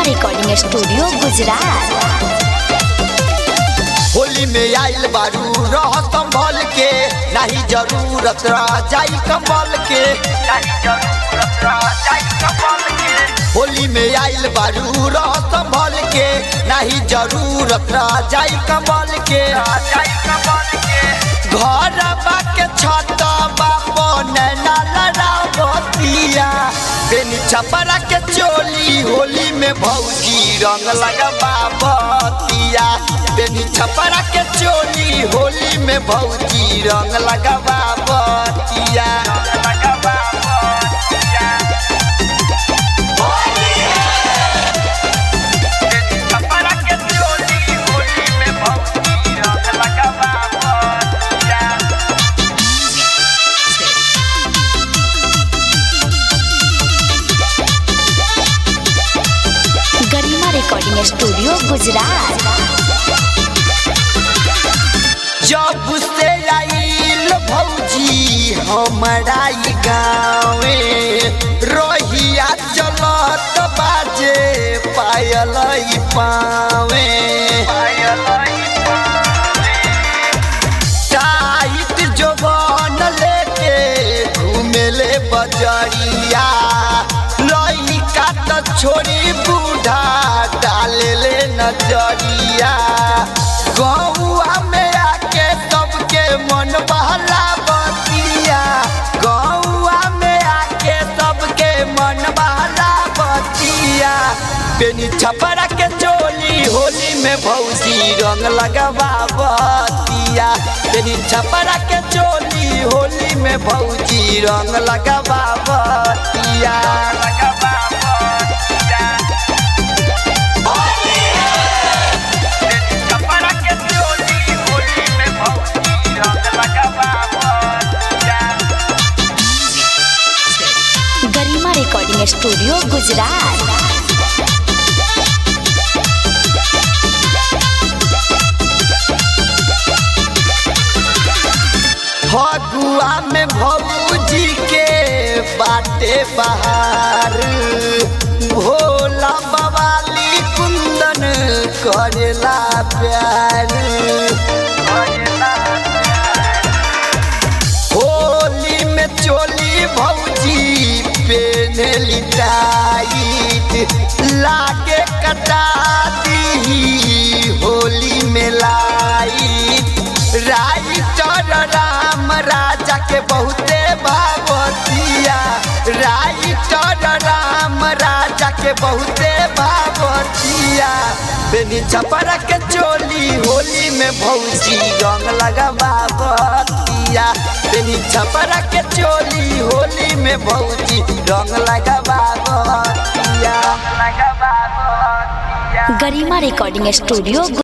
Recording studio Gujarat. Holi में आइल बारू रह संभल के, नहीं जरूरत रह जाई कमल के। होली में आइल बारू रह संभल के, नहीं जरूरत रह जाई कमल के। घर के छत छपरा के चोली, होली में भौजी रंग लगवा बतिया। बेनी छपरा के चोली, होली में भौजी रंग लगवा बतिया। Recording studio Gujarat. जब से आइल भौजी हमारा गाँवे, रोहिया चलत बाजे पायल पावे। टाइट जोबन लेके घूमेले बजरिया, लइका त छोड़ी बूढ़ा डाले ले नजरिया। गौआ में आके सबके मन बहला बतिया, गौआ में आके सबके मन बहला बतिया। बेनी छपरा के चोली, होली में भौजी रंग लगवा बतिया। बेनी छपरा के चोली, होली में भौजी रंग लगवा बतिया। Recording studio Gujarat. फगुआ में भौजी के बाटे बहार, भोला बवाली कुंदन करेला प्यार। होली में चोली भौजी पेनली टाइट, लागे कटा दी होली में लाइट। राइटर राम राजा के बहुते भावतिया, राइटर राम राजा के बहुते भावतिया। बेनी छपरा के चोली, होली में भौजी रंग लगवा बतिया। बेनी छपरा के चोली, होली में भौजी रंग लगवा बतिया। गरिमा रिकॉर्डिंग स्टूडियो।